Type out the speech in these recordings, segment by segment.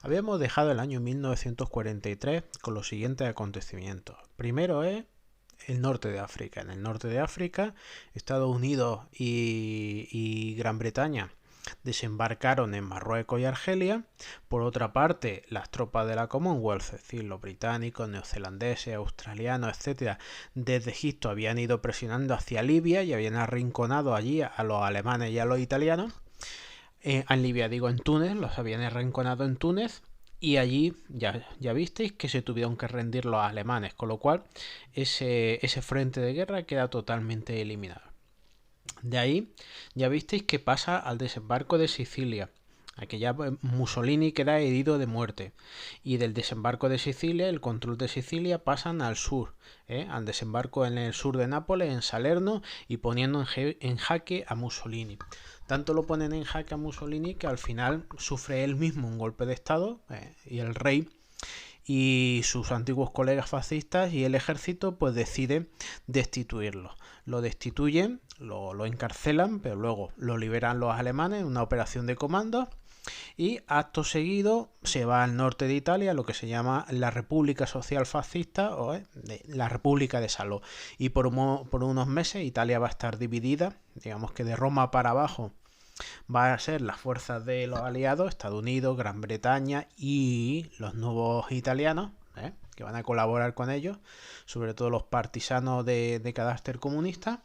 Habíamos dejado el año 1943 con los siguientes acontecimientos. Primero es el norte de África. En el norte de África, Estados Unidos y Gran Bretaña desembarcaron en Marruecos y Argelia. Por otra parte, las tropas de la Commonwealth, es decir, los británicos, neozelandeses, australianos, etcétera, desde Egipto habían ido presionando hacia Libia y habían arrinconado allí a los alemanes y a los italianos. En Libia, digo, en Túnez, los habían arrinconado en Túnez. Y allí ya visteis que se tuvieron que rendir los alemanes, con lo cual ese frente de guerra queda totalmente eliminado. De ahí ya visteis que pasa al desembarco de Sicilia. Aquí ya Mussolini queda herido de muerte. Y del desembarco de Sicilia, el control de Sicilia, pasan al sur, al desembarco en el sur de Nápoles, en Salerno, y poniendo en jaque a Mussolini. Tanto lo ponen en jaque a Mussolini que al final sufre él mismo un golpe de estado, y el rey y sus antiguos colegas fascistas y el ejército pues decide destituirlo. Lo destituyen, lo encarcelan, pero luego lo liberan los alemanes en una operación de comando y acto seguido se va al norte de Italia, lo que se llama la República Social Fascista o la República de Salò. Y por unos meses Italia va a estar dividida, digamos que de Roma para abajo va a ser las fuerzas de los aliados, Estados Unidos, Gran Bretaña y los nuevos italianos, que van a colaborar con ellos, sobre todo los partisanos de carácter comunista,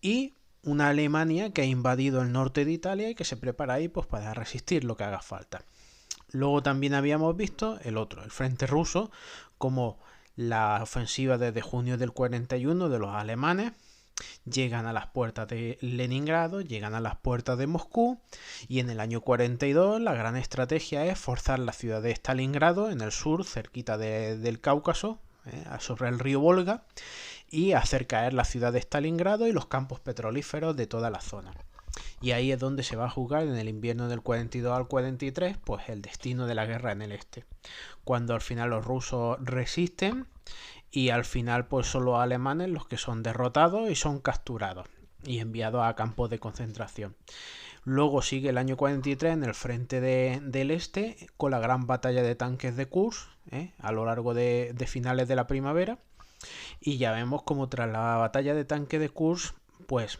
y una Alemania que ha invadido el norte de Italia y que se prepara ahí pues para resistir lo que haga falta. Luego también habíamos visto el frente ruso, como la ofensiva desde junio del 41 de los alemanes. Llegan a las puertas de Leningrado, llegan a las puertas de Moscú y en el año 42 la gran estrategia es forzar la ciudad de Stalingrado en el sur, cerquita del Cáucaso, sobre el río Volga, y hacer caer la ciudad de Stalingrado y los campos petrolíferos de toda la zona. Y ahí es donde se va a jugar en el invierno del 42 al 43 pues el destino de la guerra en el este, cuando al final los rusos resisten y al final pues son los alemanes los que son derrotados y son capturados y enviados a campos de concentración. Luego sigue el año 43 en el frente del este con la gran batalla de tanques de Kursk, a lo largo de finales de la primavera, y ya vemos como tras la batalla de tanques de Kursk pues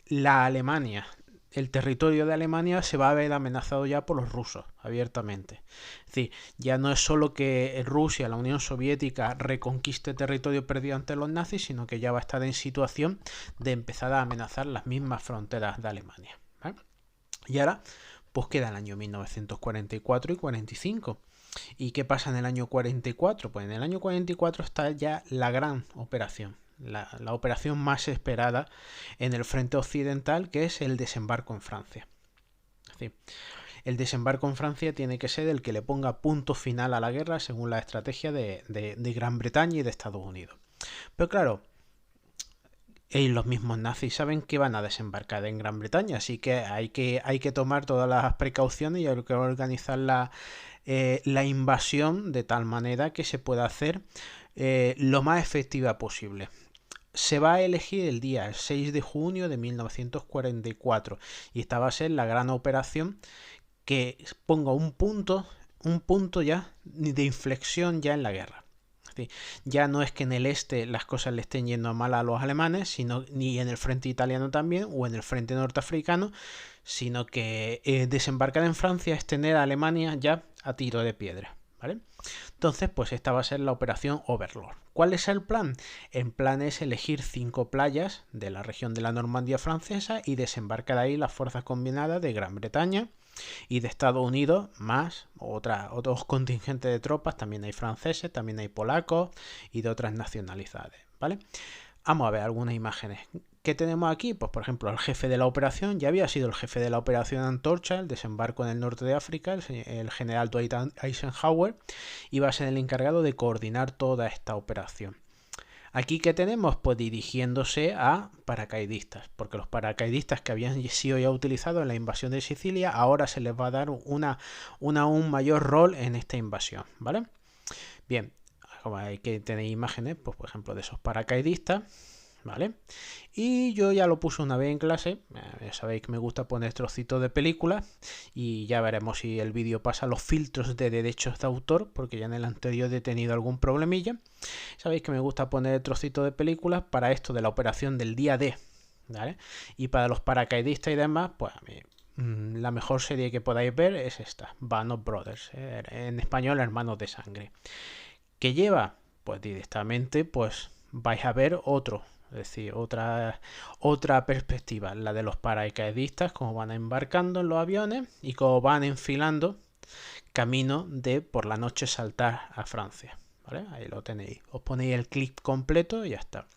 la Alemania, el territorio de Alemania se va a ver amenazado ya por los rusos abiertamente. Es decir, ya no es solo que Rusia, la Unión Soviética, reconquiste territorio perdido ante los nazis, sino que ya va a estar en situación de empezar a amenazar las mismas fronteras de Alemania. Y ahora, pues queda el año 1944 y 45. ¿Y qué pasa en el año 44? Pues en el año 44 está ya la gran operación. La operación más esperada en el frente occidental, que es el desembarco en Francia. Es decir, el desembarco en Francia tiene que ser el que le ponga punto final a la guerra según la estrategia de Gran Bretaña y de Estados Unidos. Pero claro, los mismos nazis saben que van a desembarcar en Gran Bretaña, así que hay que tomar todas las precauciones y hay que organizar la invasión de tal manera que se pueda hacer lo más efectiva posible. Se va a elegir el día 6 de junio de 1944 y esta va a ser la gran operación que ponga un punto ya de inflexión ya en la guerra. Es decir, ya no es que en el este las cosas le estén yendo mal a los alemanes, sino ni en el frente italiano también o en el frente norteafricano, sino que desembarcar en Francia es tener a Alemania ya a tiro de piedra, ¿vale? Entonces, pues esta va a ser la operación Overlord. ¿Cuál es el plan? El plan es elegir 5 playas de la región de la Normandía francesa y desembarcar ahí las fuerzas combinadas de Gran Bretaña y de Estados Unidos, más otros contingentes de tropas, también hay franceses, también hay polacos y de otras nacionalidades, ¿vale? Vamos a ver algunas imágenes. ¿Qué tenemos aquí? Pues por ejemplo, el jefe de la operación ya había sido el jefe de la operación Antorcha, el desembarco en el norte de África, el general Dwight Eisenhower, iba a ser el encargado de coordinar toda esta operación. Aquí que tenemos, pues dirigiéndose a paracaidistas, porque los paracaidistas que habían sido ya utilizados en la invasión de Sicilia, ahora se les va a dar un mayor rol en esta invasión, ¿vale? Bien, como hay que tener imágenes, pues por ejemplo, de esos paracaidistas. ¿vale? Y yo ya lo puse una vez en clase, ya sabéis que me gusta poner trocitos de película y ya veremos si el vídeo pasa los filtros de derechos de autor, porque ya en el anterior he tenido algún problemilla. Sabéis que me gusta poner trocitos de películas para esto de la operación del día D, ¿vale? Y para los paracaidistas y demás, pues a mí la mejor serie que podáis ver es esta, Band of Brothers, en español Hermanos de Sangre. ¿Qué lleva? Pues directamente pues vais a ver otro, es decir, otra perspectiva, la de los paracaidistas, cómo van embarcando en los aviones y cómo van enfilando camino de por la noche saltar a Francia. ¿Vale? Ahí lo tenéis. Os ponéis el clip completo y ya está.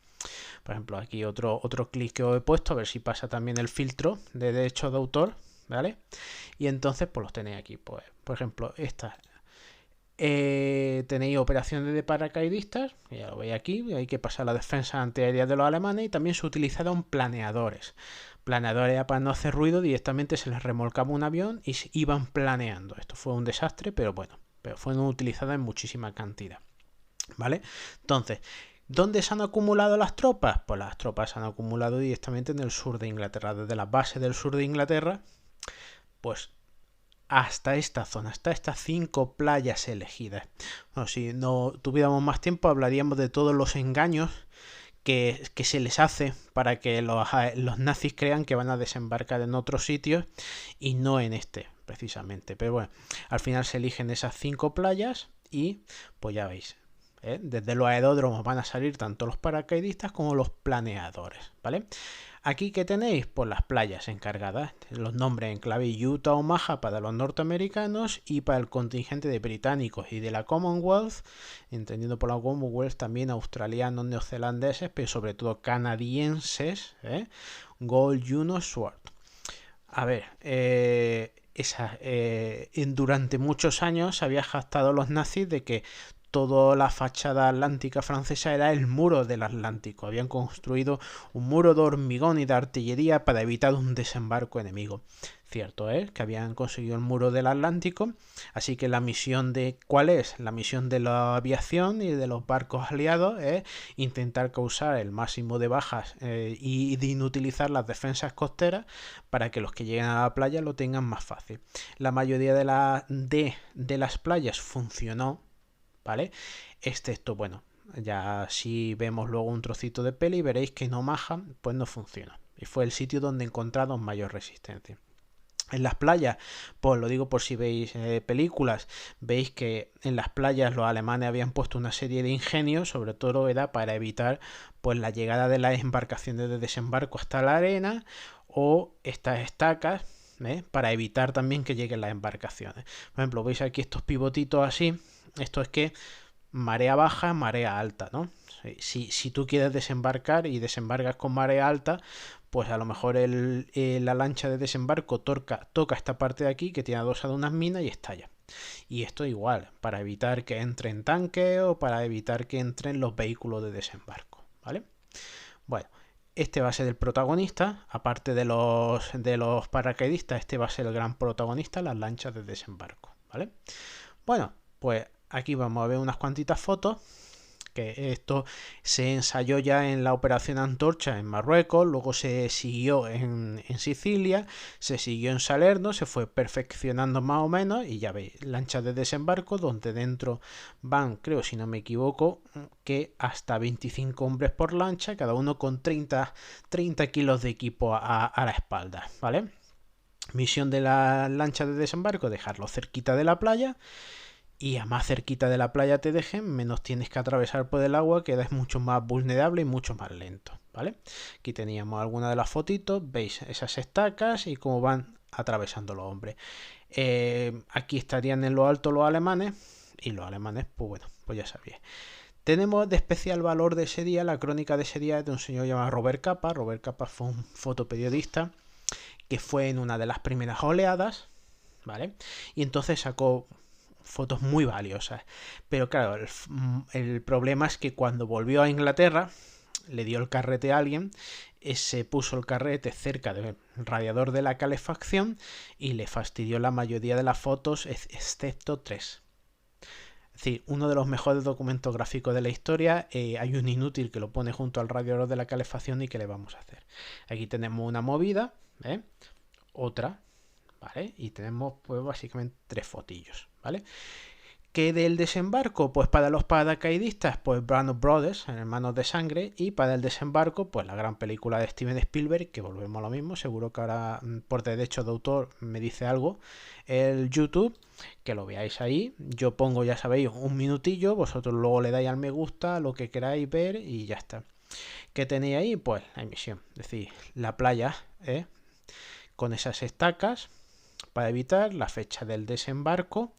Por ejemplo, aquí otro clip que os he puesto, a ver si pasa también el filtro de derechos de autor, ¿vale? Y entonces pues los tenéis aquí. Pues, por ejemplo, esta. Tenéis operaciones de paracaidistas, ya lo veis aquí, hay que pasar la defensa antiaérea de los alemanes y también se utilizaron planeadores. Planeadores para no hacer ruido, directamente se les remolcaba un avión y se iban planeando. Esto fue un desastre, pero bueno, pero fueron utilizadas en muchísima cantidad. ¿Vale? Entonces, ¿dónde se han acumulado las tropas? Pues las tropas se han acumulado directamente en el sur de Inglaterra, desde las bases del sur de Inglaterra, pues hasta esta zona, hasta estas 5 playas elegidas. Bueno, si no tuviéramos más tiempo hablaríamos de todos los engaños que se les hace para que los nazis crean que van a desembarcar en otros sitios y no en este, precisamente. Pero bueno, al final se eligen esas 5 playas y pues ya veis, desde los aeródromos van a salir tanto los paracaidistas como los planeadores, ¿vale? Aquí que tenéis, pues las playas encargadas, los nombres en clave Utah o Omaha para los norteamericanos y para el contingente de británicos y de la Commonwealth, entendiendo por la Commonwealth también australianos, neozelandeses, pero sobre todo canadienses, Gold, Juno, Sword. A ver, durante muchos años se había jactado los nazis de que toda la fachada atlántica francesa era el muro del Atlántico. Habían construido un muro de hormigón y de artillería para evitar un desembarco enemigo. Cierto es que habían conseguido el muro del Atlántico, así que la misión de ¿cuál es? La misión de la aviación y de los barcos aliados es intentar causar el máximo de bajas y de inutilizar las defensas costeras para que los que lleguen a la playa lo tengan más fácil. La mayoría de las playas funcionó, ¿vale? Excepto, bueno, ya si vemos luego un trocito de peli veréis que en Omaha pues no funciona. Y fue el sitio donde encontraron mayor resistencia. En las playas, pues lo digo por si veis películas, veis que en las playas los alemanes habían puesto una serie de ingenios, sobre todo era para evitar pues la llegada de las embarcaciones de desembarco hasta la arena o estas estacas, para evitar también que lleguen las embarcaciones. Por ejemplo, veis aquí estos pivotitos así, esto es que marea baja, marea alta, ¿no? Si tú quieres desembarcar y desembarcas con marea alta, pues a lo mejor la lancha de desembarco toca esta parte de aquí que tiene adosadas unas minas y estalla. Y esto igual, para evitar que entren tanques o para evitar que entren los vehículos de desembarco, ¿vale? Bueno, este va a ser el protagonista, aparte de los paracaidistas, este va a ser el gran protagonista, las lanchas de desembarco, ¿vale? Bueno, pues aquí vamos a ver unas cuantitas fotos, que esto se ensayó ya en la Operación Antorcha en Marruecos, luego se siguió en Sicilia, se siguió en Salerno, se fue perfeccionando más o menos y ya veis, lanchas de desembarco donde dentro van, creo si no me equivoco, que hasta 25 hombres por lancha, cada uno con 30 kilos de equipo a la espalda, ¿vale? Misión de la lancha de desembarco, dejarlo cerquita de la playa. Y a más cerquita de la playa te dejen, menos tienes que atravesar por el agua, que es mucho más vulnerable y mucho más lento, ¿vale? Aquí teníamos algunas de las fotitos, veis esas estacas y cómo van atravesando los hombres. Aquí estarían en lo alto los alemanes, y los alemanes, pues bueno, pues ya sabéis. Tenemos de especial valor de ese día, la crónica de ese día es de un señor llamado Robert Capa. Robert Capa fue un fotoperiodista que fue en una de las primeras oleadas, ¿vale? Y entonces sacó fotos muy valiosas. Pero claro, el problema es que cuando volvió a Inglaterra, le dio el carrete a alguien, se puso el carrete cerca del radiador de la calefacción y le fastidió la mayoría de las fotos, excepto 3. Es decir, uno de los mejores documentos gráficos de la historia. Hay un inútil que lo pone junto al radiador de la calefacción y ¿qué le vamos a hacer? Aquí tenemos una movida, otra, ¿vale? Y tenemos pues básicamente 3 fotillos, ¿vale? Que del desembarco, pues para los paracaidistas, pues Band Brothers, Hermanos de Sangre, y para el desembarco, pues la gran película de Steven Spielberg, que volvemos a lo mismo, seguro que ahora por derecho de autor me dice algo, el YouTube, que lo veáis ahí, yo pongo, ya sabéis, un minutillo, vosotros luego le dais al me gusta, lo que queráis ver y ya está. ¿Qué tenéis ahí? Pues la emisión, es decir, la playa, con esas estacas, para evitar la fecha del desembarco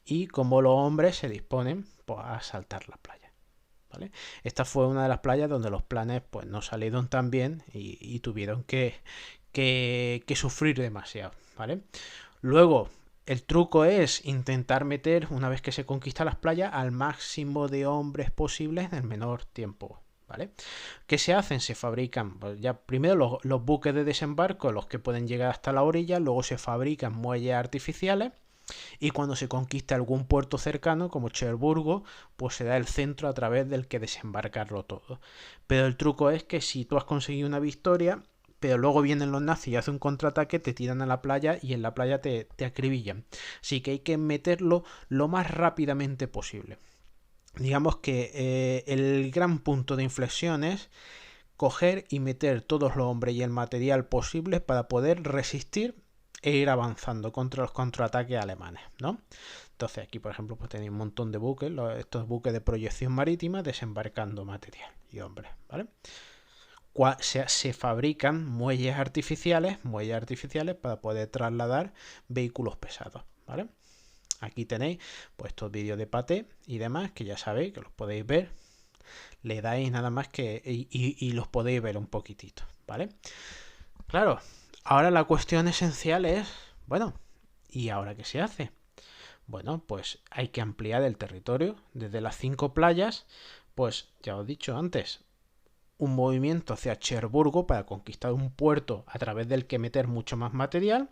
y cómo los hombres se disponen pues, a saltar la playa. ¿Vale? Esta fue una de las playas donde los planes pues, no salieron tan bien y tuvieron que sufrir demasiado. ¿Vale? Luego, el truco es intentar meter, una vez que se conquista las playas, al máximo de hombres posibles en el menor tiempo. ¿Vale? ¿Qué se hacen? Se fabrican, pues ya primero los buques de desembarco, los que pueden llegar hasta la orilla, luego se fabrican muelles artificiales y cuando se conquista algún puerto cercano, como Cherburgo, pues se da el centro a través del que desembarcarlo todo. Pero el truco es que si tú has conseguido una victoria, pero luego vienen los nazis y hacen un contraataque, te tiran a la playa y en la playa te acribillan. Así que hay que meterlo lo más rápidamente posible. Digamos que el gran punto de inflexión es coger y meter todos los hombres y el material posible para poder resistir e ir avanzando contra los contraataques alemanes, ¿no? Entonces aquí, por ejemplo, pues tenéis un montón de buques, estos buques de proyección marítima desembarcando material y hombres, ¿vale? Se fabrican muelles artificiales para poder trasladar vehículos pesados, ¿vale? Aquí tenéis pues estos vídeos de Pathé y demás que ya sabéis que los podéis ver. Le dais nada más que y los podéis ver un poquitito, ¿vale? Claro, ahora la cuestión esencial es, bueno, ¿y ahora qué se hace? Bueno, pues hay que ampliar el territorio desde las 5 playas, pues ya os he dicho antes, un movimiento hacia Cherburgo para conquistar un puerto a través del que meter mucho más material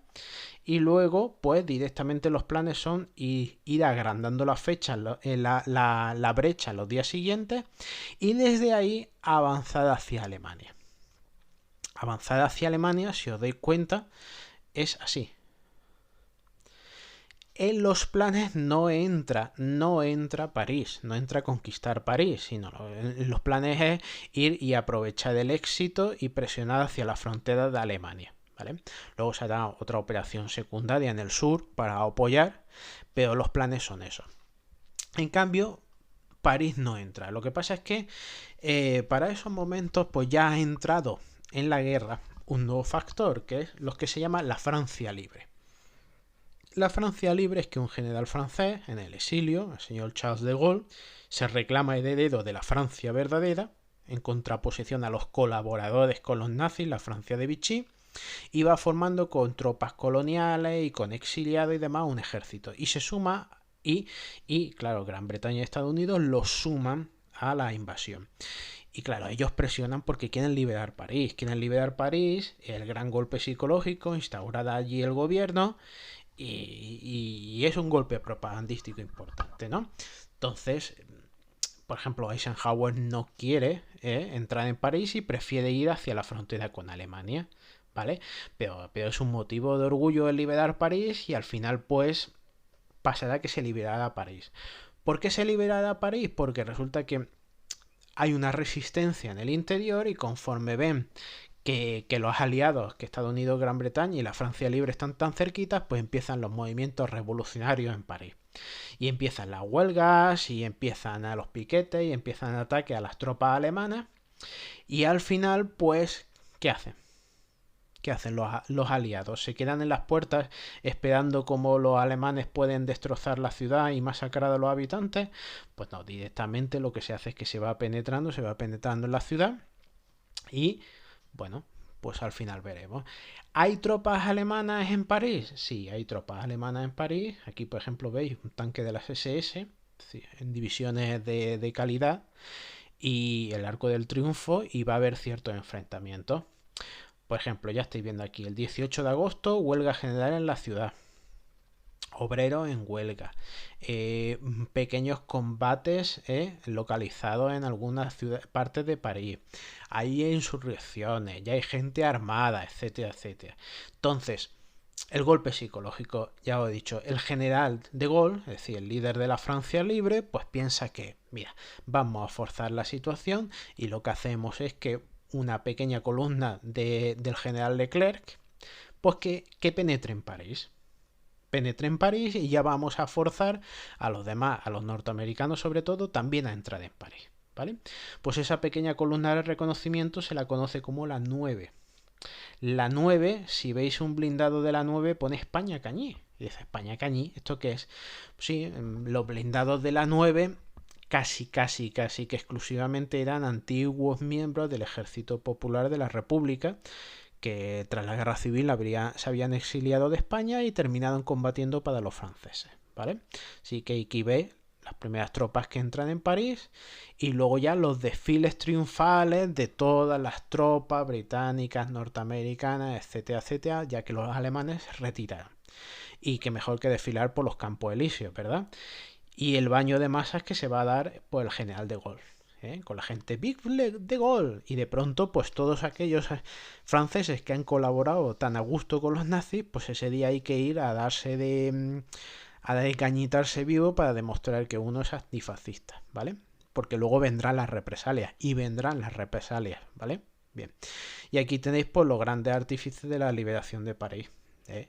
y luego pues directamente los planes son ir agrandando las fechas, la brecha los días siguientes y desde ahí avanzar hacia Alemania. Avanzar hacia Alemania, si os dais cuenta, es así. En los planes no entra París, no entra a conquistar París, sino en los planes es ir y aprovechar el éxito y presionar hacia la frontera de Alemania, ¿vale? Luego se hará otra operación secundaria en el sur para apoyar, pero los planes son esos. En cambio, París no entra. Lo que pasa es que para esos momentos pues ya ha entrado en la guerra un nuevo factor, que es lo que se llama la Francia libre. La Francia libre es que un general francés en el exilio, el señor Charles de Gaulle, se reclama heredero de la Francia verdadera, en contraposición a los colaboradores con los nazis, la Francia de Vichy, y va formando con tropas coloniales y con exiliados y demás un ejército. Y se suma, y claro, Gran Bretaña y Estados Unidos lo suman a la invasión. Y claro, ellos presionan porque quieren liberar París. Quieren liberar París, el gran golpe psicológico, instaurar allí el gobierno. Y es un golpe propagandístico importante, ¿no? Entonces, por ejemplo, Eisenhower no quiere entrar en París y prefiere ir hacia la frontera con Alemania, ¿vale? Pero es un motivo de orgullo el liberar París y al final, pues, pasará que se liberará París. ¿Por qué se liberará París? Porque resulta que hay una resistencia en el interior y conforme ven que los aliados, que Estados Unidos, Gran Bretaña y la Francia libre están tan cerquitas, pues empiezan los movimientos revolucionarios en París. Y empiezan las huelgas, y empiezan a los piquetes, y empiezan ataques a las tropas alemanas. Y al final, pues, ¿qué hacen? ¿Qué hacen los aliados? ¿Se quedan en las puertas esperando cómo los alemanes pueden destrozar la ciudad y masacrar a los habitantes? Pues no, directamente lo que se hace es que se va penetrando en la ciudad y bueno, pues al final veremos. ¿Hay tropas alemanas en París? Sí, hay tropas alemanas en París. Aquí, por ejemplo, veis un tanque de las SS, en divisiones de calidad, y el Arco del Triunfo, y va a haber ciertos enfrentamientos. Por ejemplo, ya estáis viendo aquí, el 18 de agosto, huelga general en la ciudad. obreros en huelga, pequeños combates localizados en algunas partes de París, hay insurrecciones, ya hay gente armada, etcétera, etcétera. Entonces, el golpe psicológico, ya os he dicho, el general de Gaulle, es decir, el líder de la Francia libre, pues piensa que, mira, vamos a forzar la situación y lo que hacemos es que una pequeña columna del general Leclerc, pues que penetre en París. Penetre en París y ya vamos a forzar a los demás, a los norteamericanos sobre todo, también a entrar en París, ¿vale? Pues esa pequeña columna de reconocimiento se la conoce como la 9. La 9, si veis un blindado de la 9, pone España Cañí. Y dice, España Cañí, ¿esto qué es? Sí, los blindados de la 9 casi que exclusivamente eran antiguos miembros del Ejército Popular de la República que tras la guerra civil se habían exiliado de España y terminaron combatiendo para los franceses, ¿vale? Así que aquí ve las primeras tropas que entran en París y luego ya los desfiles triunfales de todas las tropas británicas, norteamericanas, etcétera, etcétera, ya que los alemanes se retiraron. Y que mejor que desfilar por los Campos Elíseos, ¿verdad? Y el baño de masas que se va a dar por el general de Gaulle. Con la gente Big de Gaulle y de pronto pues todos aquellos franceses que han colaborado tan a gusto con los nazis, pues ese día hay que ir a darse a desgañitarse vivo para demostrar que uno es antifascista, ¿vale? Porque luego vendrán las represalias ¿vale? Bien. Y aquí tenéis pues los grandes artífices de la liberación de París.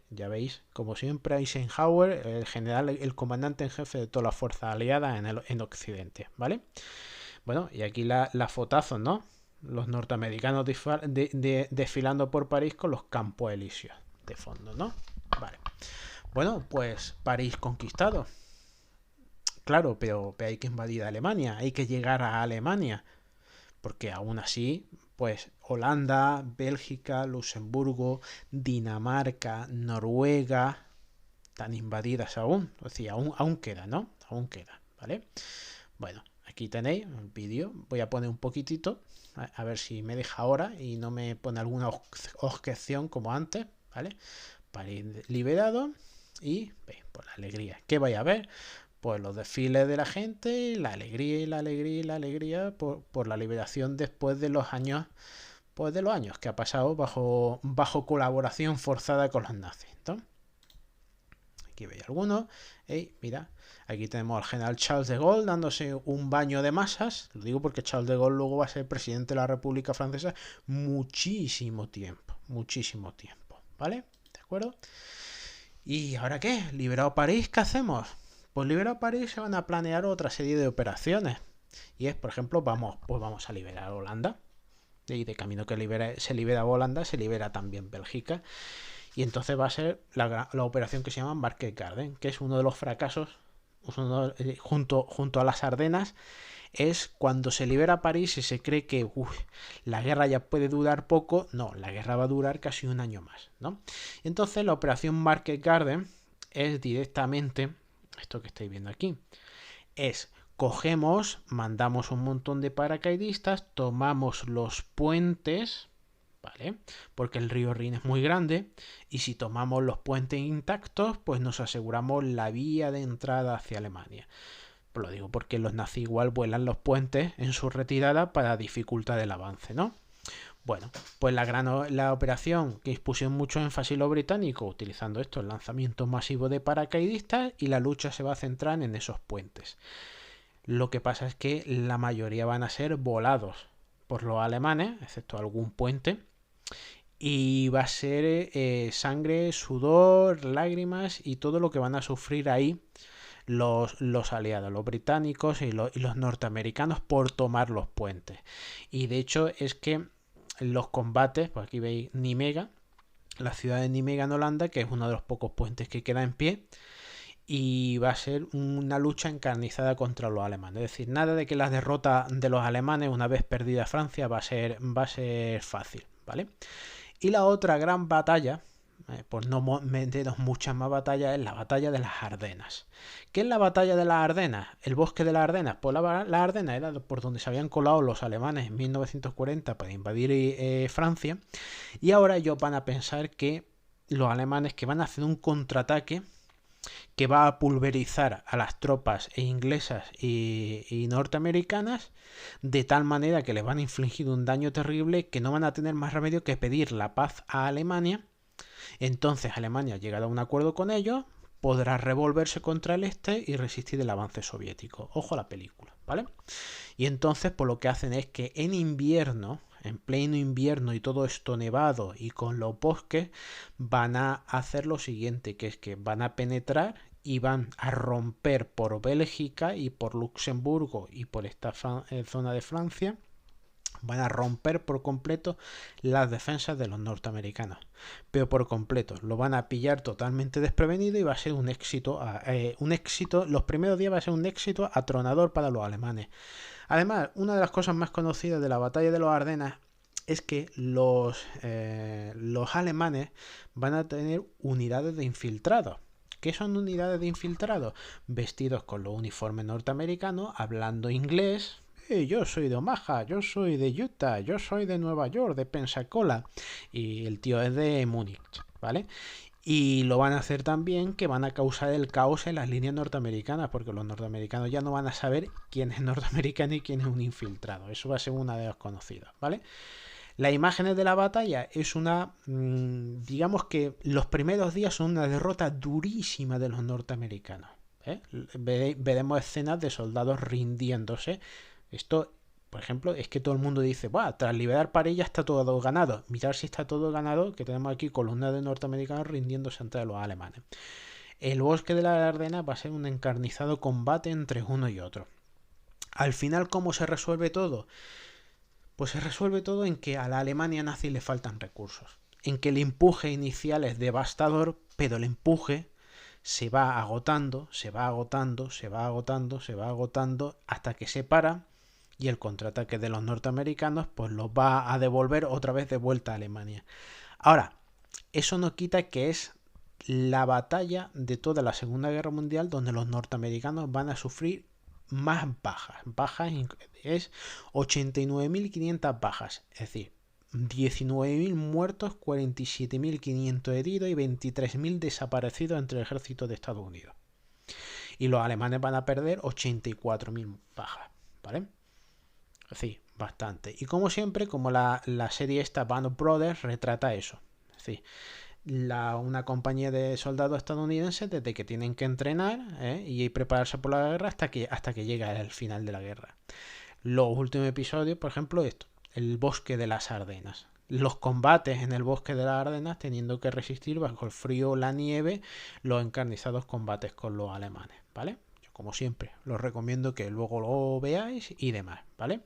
Ya veis, como siempre, Eisenhower, el general, el comandante en jefe de todas las fuerzas aliadas en Occidente, ¿vale? Bueno, y aquí la fotazos, ¿no? Los norteamericanos desfilando por París con los Campos Elíseos de fondo, ¿no? Vale. Bueno, pues París conquistado. Claro, pero hay que invadir Alemania, hay que llegar a Alemania. Porque aún así, pues Holanda, Bélgica, Luxemburgo, Dinamarca, Noruega, están invadidas aún. O sea, aún queda, ¿no? Aún queda, ¿vale? Bueno, aquí tenéis el vídeo. Voy a poner un poquitito. A ver si me deja ahora y no me pone alguna objeción como antes, ¿vale? París liberado y veis, pues la alegría. ¿Qué vais a ver? Pues los desfiles de la gente, la alegría y la alegría y la alegría por la liberación después de los años, pues de los años que ha pasado bajo colaboración forzada con los nazis, ¿no? Aquí veis algunos. Mira, aquí tenemos al general Charles de Gaulle dándose un baño de masas. Lo digo porque Charles de Gaulle luego va a ser presidente de la República Francesa muchísimo tiempo, ¿vale? ¿De acuerdo? ¿Y ahora qué? ¿Liberado París? ¿Qué hacemos? Pues liberado París se van a planear otra serie de operaciones. Y es, por ejemplo, vamos a liberar Holanda. Y de camino que se libera Holanda, se libera también Bélgica. Y entonces va a ser la operación que se llama Market Garden, que es uno de los fracasos, junto a las Ardenas, es cuando se libera París y se cree que la guerra ya puede durar poco. No, la guerra va a durar casi un año más, ¿no? Entonces la operación Market Garden es directamente, esto que estáis viendo aquí, es cogemos, mandamos un montón de paracaidistas, tomamos los puentes, ¿vale? Porque el río Rin es muy grande y si tomamos los puentes intactos, pues nos aseguramos la vía de entrada hacia Alemania. Pues lo digo porque los nazis igual vuelan los puentes en su retirada para dificultar el avance, ¿no? Bueno, pues la operación que pusieron mucho énfasis los británicos utilizando esto, el lanzamiento masivo de paracaidistas, y la lucha se va a centrar en esos puentes. Lo que pasa es que la mayoría van a ser volados por los alemanes, excepto algún puente, y va a ser sangre, sudor, lágrimas y todo lo que van a sufrir ahí los aliados, los británicos y los norteamericanos por tomar los puentes. Y de hecho es que los combates, pues aquí veis Nimega, la ciudad de Nimega en Holanda, que es uno de los pocos puentes que queda en pie, y va a ser una lucha encarnizada contra los alemanes. Es decir, nada de que la derrota de los alemanes una vez perdida Francia va a ser fácil, ¿vale? Y la otra gran batalla, por no meternos muchas más batallas, es la batalla de las Ardenas. ¿Qué es la batalla de las Ardenas? El bosque de las Ardenas. Pues la Ardenas era por donde se habían colado los alemanes en 1940 para invadir Francia, y ahora ellos van a pensar que los alemanes que van a hacer un contraataque que va a pulverizar a las tropas inglesas y norteamericanas de tal manera que les van a infligir un daño terrible que no van a tener más remedio que pedir la paz a Alemania. Entonces Alemania, llegado a un acuerdo con ellos, podrá revolverse contra el este y resistir el avance soviético. Ojo a la película, ¿vale? Y entonces pues lo que hacen es que en invierno, en pleno invierno y todo esto nevado y con los bosques, van a hacer lo siguiente, que es que van a penetrar y van a romper por Bélgica y por Luxemburgo y por esta zona de Francia, van a romper por completo las defensas de los norteamericanos, pero por completo, lo van a pillar totalmente desprevenido y va a ser un éxito, los primeros días va a ser un éxito atronador para los alemanes. Además, una de las cosas más conocidas de la batalla de los Ardenas es que los alemanes van a tener unidades de infiltrados. ¿Qué son unidades de infiltrados? Vestidos con los uniformes norteamericanos, hablando inglés. Yo soy de Omaha, yo soy de Utah, yo soy de Nueva York, de Pensacola. Y el tío es de Múnich, ¿vale? Y lo van a hacer también que van a causar el caos en las líneas norteamericanas, porque los norteamericanos ya no van a saber quién es norteamericano y quién es un infiltrado. Eso va a ser una de las conocidas, ¿vale? Las imágenes de la batalla es digamos que los primeros días son una derrota durísima de los norteamericanos. Veremos escenas de soldados rindiéndose. Esto, por ejemplo, es que todo el mundo dice, tras liberar París ya está todo ganado. Mirar si está todo ganado, que tenemos aquí columnas de norteamericanos rindiéndose ante los alemanes. El bosque de la Ardenas va a ser un encarnizado combate entre uno y otro. Al final, ¿cómo se resuelve todo? Pues se resuelve todo en que a la Alemania nazi le faltan recursos. En que el empuje inicial es devastador, pero el empuje se va agotando, se va agotando, se va agotando, se va agotando, hasta que se para y el contraataque de los norteamericanos pues los va a devolver otra vez de vuelta a Alemania. Ahora, eso no quita que es la batalla de toda la Segunda Guerra Mundial donde los norteamericanos van a sufrir más bajas. Bajas es 89.500 bajas, es decir, 19.000 muertos, 47.500 heridos y 23.000 desaparecidos entre el ejército de Estados Unidos. Y los alemanes van a perder 84.000 bajas, ¿vale? Es decir, bastante. Y como siempre, como la serie esta Band of Brothers retrata eso. Es decir, una compañía de soldados estadounidenses desde que tienen que entrenar y prepararse por la guerra hasta que llega el final de la guerra. Los últimos episodios, por ejemplo, esto, el bosque de las Ardenas. Los combates en el bosque de las Ardenas teniendo que resistir bajo el frío, la nieve, los encarnizados combates con los alemanes, ¿vale? Yo, como siempre, los recomiendo que luego lo veáis y demás, ¿vale?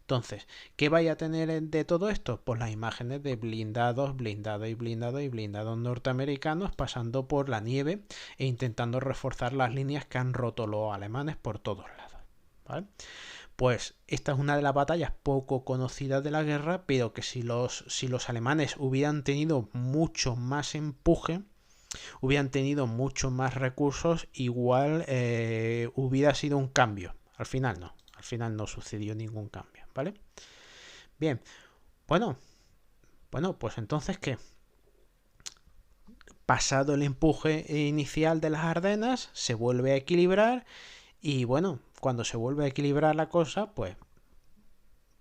Entonces, ¿qué vais a tener de todo esto? Pues las imágenes de blindados, blindados y blindados y blindados norteamericanos pasando por la nieve e intentando reforzar las líneas que han roto los alemanes por todos lados, ¿vale? Pues esta es una de las batallas poco conocidas de la guerra, pero que si los alemanes hubieran tenido mucho más empuje, hubieran tenido mucho más recursos, igual hubiera sido un cambio. Al final no sucedió ningún cambio, ¿vale? Bien, bueno, pues entonces, ¿qué? Pasado el empuje inicial de las Ardenas, se vuelve a equilibrar y bueno, cuando se vuelve a equilibrar la cosa, pues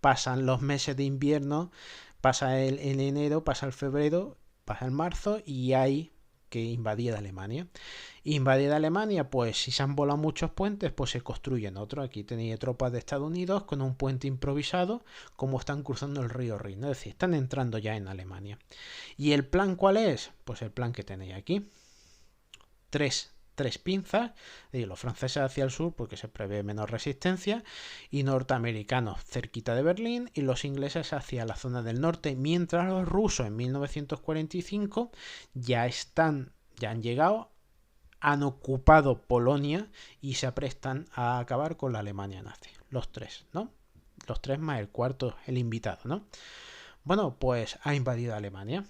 pasan los meses de invierno, pasa el enero, pasa el febrero, pasa el marzo y hay que invadir Alemania. Invadir Alemania, pues si se han volado muchos puentes, pues se construyen otros. Aquí tenéis tropas de Estados Unidos con un puente improvisado, como están cruzando el río Rin. Es decir, están entrando ya en Alemania. ¿Y el plan cuál es? Pues el plan que tenéis aquí. Tres pinzas, los franceses hacia el sur porque se prevé menor resistencia y norteamericanos cerquita de Berlín y los ingleses hacia la zona del norte, mientras los rusos en 1945 ya han llegado, han ocupado Polonia y se aprestan a acabar con la Alemania nazi. Los tres, ¿no? Los tres más el cuarto, el invitado, ¿no? Bueno, pues ha invadido Alemania.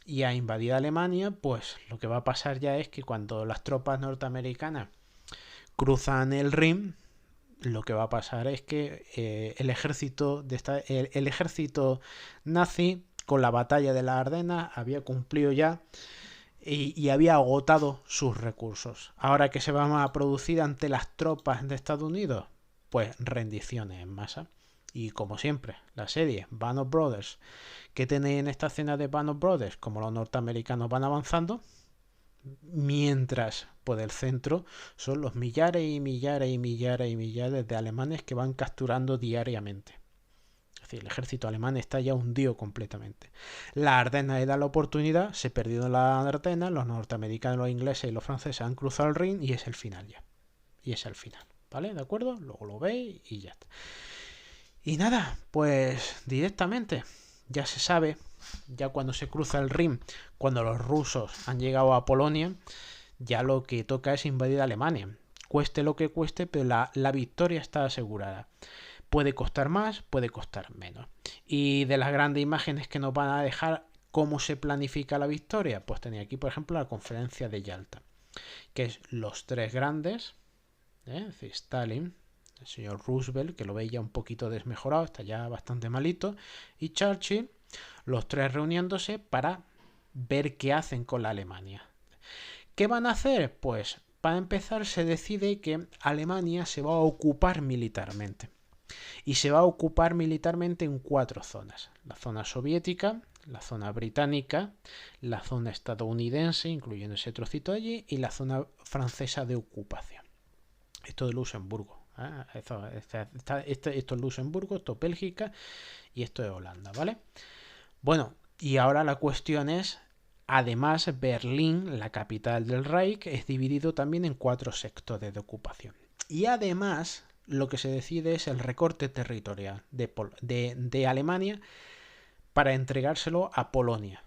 Y a invadir Alemania, pues lo que va a pasar ya es que cuando las tropas norteamericanas cruzan el Rin, lo que va a pasar es que el ejército nazi con la batalla de la Ardenas había cumplido ya y había agotado sus recursos. Ahora que se va a producir ante las tropas de Estados Unidos, pues rendiciones en masa. Y como siempre, la serie Band of Brothers, que tenéis en esta escena de Band of Brothers, como los norteamericanos van avanzando, mientras por el centro son los millares y millares y millares y millares de alemanes que van capturando diariamente. Es decir, el ejército alemán está ya hundido completamente. La Ardenas le da la oportunidad, se perdió la Ardenas, los norteamericanos, los ingleses y los franceses han cruzado el Rin y es el final ya. Y es el final, ¿vale? ¿De acuerdo? Luego lo veis y ya está. Y nada, pues directamente ya se sabe, ya cuando se cruza el Rin, cuando los rusos han llegado a Polonia, ya lo que toca es invadir Alemania. Cueste lo que cueste, pero la victoria está asegurada. Puede costar más, puede costar menos. Y de las grandes imágenes que nos van a dejar cómo se planifica la victoria, pues tenía aquí, por ejemplo, la conferencia de Yalta, que es los tres grandes, es decir, Stalin, el señor Roosevelt, que lo veía un poquito desmejorado, está ya bastante malito, y Churchill, los tres reuniéndose para ver qué hacen con la Alemania. ¿Qué van a hacer? Pues para empezar se decide que Alemania se va a ocupar militarmente. Y se va a ocupar militarmente en 4 zonas. La zona soviética, la zona británica, la zona estadounidense, incluyendo ese trocito allí, y la zona francesa de ocupación. Esto de Luxemburgo. Esto es Luxemburgo, esto es Bélgica y esto es Holanda, ¿vale? Bueno, y ahora la cuestión es, además, Berlín, la capital del Reich, es dividido también en 4 sectores de ocupación. Y además, lo que se decide es el recorte territorial de Alemania para entregárselo a Polonia.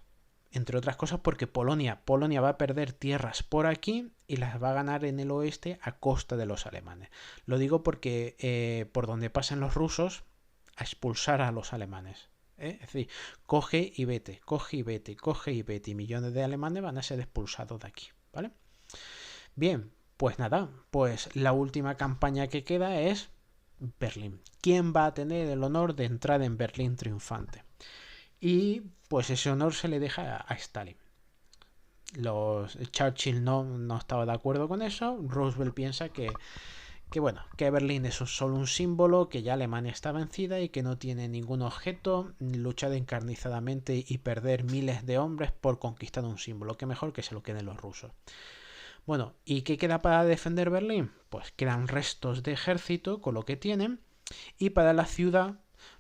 Entre otras cosas porque Polonia va a perder tierras por aquí y las va a ganar en el oeste a costa de los alemanes. Lo digo porque por donde pasen los rusos, a expulsar a los alemanes. Es decir, coge y vete, coge y vete, coge y vete. Y millones de alemanes van a ser expulsados de aquí, ¿vale? Bien, pues nada, pues la última campaña que queda es Berlín. ¿Quién va a tener el honor de entrar en Berlín triunfante? Y pues ese honor se le deja a Stalin. Churchill no estaba de acuerdo con eso. Roosevelt piensa que Berlín es solo un símbolo, que ya Alemania está vencida y que no tiene ningún objeto, luchar encarnizadamente y perder miles de hombres por conquistar un símbolo. Que mejor que se lo queden los rusos. Bueno, ¿y qué queda para defender Berlín? Pues quedan restos de ejército con lo que tienen, y para la ciudad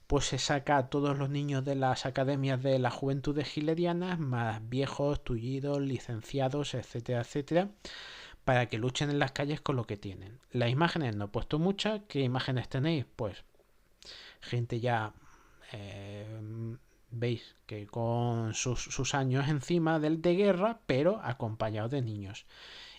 pues se saca a todos los niños de las academias de las juventudes hitlerianas, más viejos, tullidos, licenciados, etcétera, etcétera, para que luchen en las calles con lo que tienen. Las imágenes no he puesto muchas. ¿Qué imágenes tenéis? Pues gente ya, veis que con sus años encima de guerra, pero acompañados de niños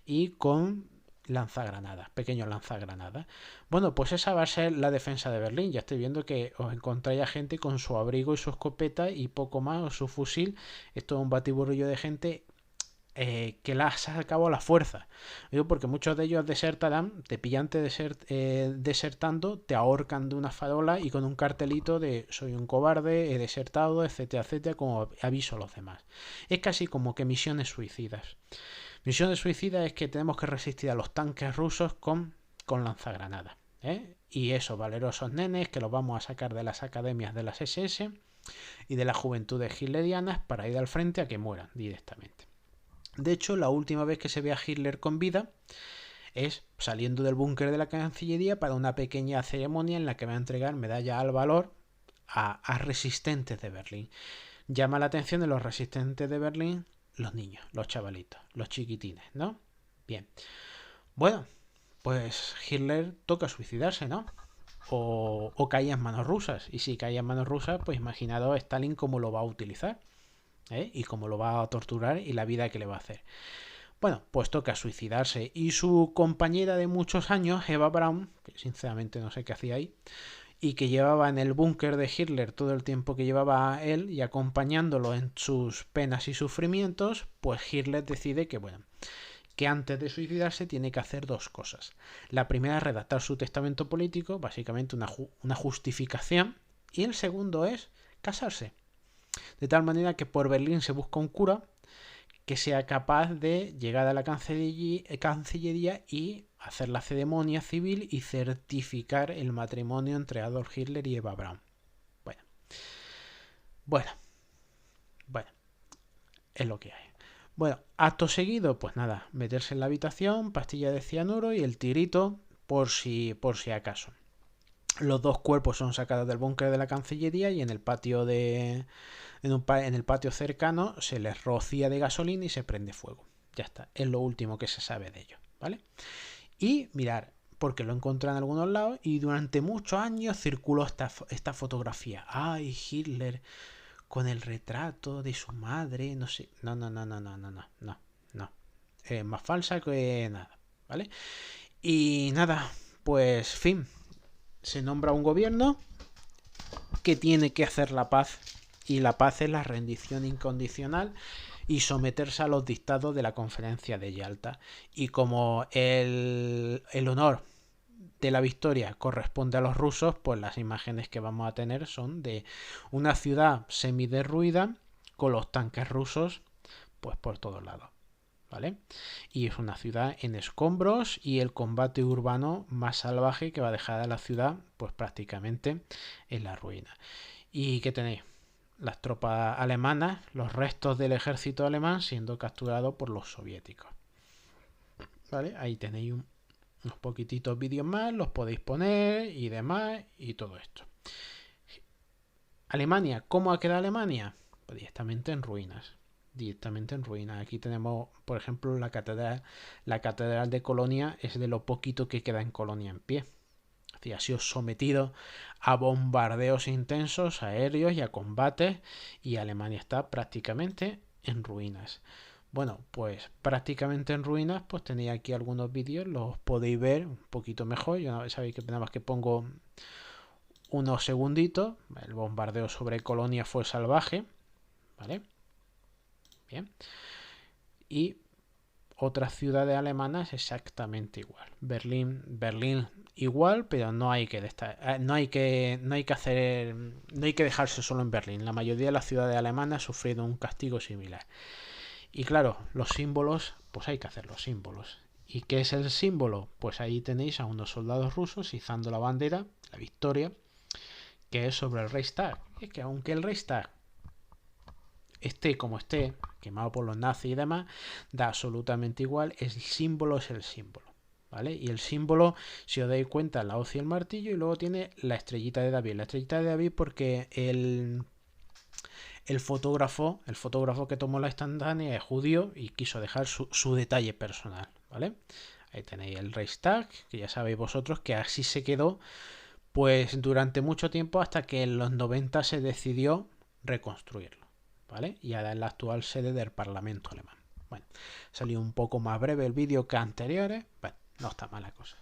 y con lanzagranadas, pequeños lanzagranadas. Bueno, pues esa va a ser la defensa de Berlín. Ya estoy viendo que os encontráis a gente con su abrigo y su escopeta y poco más, o su fusil. Esto es un batiburrillo de gente que la ha sacado a la fuerza. Digo porque muchos de ellos desertarán, te pillan desertando, te ahorcan de una farola y con un cartelito de soy un cobarde, he desertado, etcétera, etcétera, como aviso a los demás. Es casi como que misiones suicidas. Misiones suicidas es que tenemos que resistir a los tanques rusos con lanzagranadas. Y esos valerosos nenes que los vamos a sacar de las academias de las SS y de las juventudes hitlerianas para ir al frente a que mueran directamente. De hecho, la última vez que se ve a Hitler con vida es saliendo del búnker de la Cancillería para una pequeña ceremonia en la que va a entregar medalla al valor a resistentes de Berlín. Llama la atención de los resistentes de Berlín los niños, los chavalitos, los chiquitines, ¿no? Bien. Bueno, pues Hitler toca suicidarse, ¿no? O cae en manos rusas. Y si cae en manos rusas, pues imaginaros Stalin cómo lo va a utilizar, y cómo lo va a torturar y la vida que le va a hacer. Bueno, pues toca suicidarse. Y su compañera de muchos años, Eva Braun, que sinceramente no sé qué hacía ahí, y que llevaba en el búnker de Hitler todo el tiempo que llevaba él y acompañándolo en sus penas y sufrimientos, pues Hitler decide que antes de suicidarse tiene que hacer 2 cosas. La primera es redactar su testamento político, básicamente una justificación, y el segundo es casarse. De tal manera que por Berlín se busca un cura que sea capaz de llegar a la Cancillería y hacer la ceremonia civil y certificar el matrimonio entre Adolf Hitler y Eva Braun. Bueno, bueno, bueno, es lo que hay. Bueno, acto seguido, pues nada, meterse en la habitación, pastilla de cianuro y el tirito por si acaso. Los dos cuerpos son sacados del búnker de la Cancillería y en el patio en el patio cercano se les rocía de gasolina y se prende fuego. Ya está, es lo último que se sabe de ello, ¿vale? Y mirar, porque lo encontré en algunos lados y durante muchos años circuló esta fotografía. Ay, Hitler con el retrato de su madre, no sé. No. Más falsa que nada, ¿vale? Y nada, pues fin. Se nombra un gobierno que tiene que hacer la paz. Y la paz es la rendición incondicional y someterse a los dictados de la conferencia de Yalta. Y como el honor de la victoria corresponde a los rusos, pues las imágenes que vamos a tener son de una ciudad semiderruida con los tanques rusos pues por todos lados, ¿vale? Y es una ciudad en escombros y el combate urbano más salvaje que va a dejar a la ciudad pues prácticamente en la ruina. ¿Y qué tenéis? Las tropas alemanas, los restos del ejército alemán siendo capturados por los soviéticos, ¿vale? Ahí tenéis unos poquititos vídeos más, los podéis poner y demás y todo esto. Alemania, ¿cómo ha quedado Alemania? Pues directamente en ruinas. Directamente en ruinas. Aquí tenemos, por ejemplo, la catedral de Colonia es de lo poquito que queda en Colonia en pie. Ha sido sometido a bombardeos intensos, aéreos y a combates, y Alemania está prácticamente en ruinas. Bueno, pues prácticamente en ruinas, pues tenéis aquí algunos vídeos, los podéis ver un poquito mejor. Yo sabéis que nada más que pongo unos segunditos. El bombardeo sobre Colonia fue salvaje, ¿vale? Bien. Y otras ciudades alemanas exactamente igual. Berlín igual, pero no hay que dejarse solo en Berlín. La mayoría de las ciudades alemanas han sufrido un castigo similar. Y claro, los símbolos, pues hay que hacer los símbolos. ¿Y qué es el símbolo? Pues ahí tenéis a unos soldados rusos izando la bandera, la victoria, que es sobre el Reichstag. Es que aunque el Reichstag esté como esté, quemado por los nazis y demás, da absolutamente igual, el símbolo es el símbolo, ¿vale? Y el símbolo, si os dais cuenta, la hoz y el martillo, y luego tiene la estrellita de David. La estrellita de David porque el fotógrafo que tomó la instantánea es judío y quiso dejar su detalle personal, ¿vale? Ahí tenéis el Reichstag, que ya sabéis vosotros que así se quedó pues durante mucho tiempo hasta que en los 90 se decidió reconstruirlo, ¿vale? Y ahora es la actual sede del Parlamento alemán. Bueno, salió un poco más breve el vídeo que anteriores, bueno, no está mala cosa.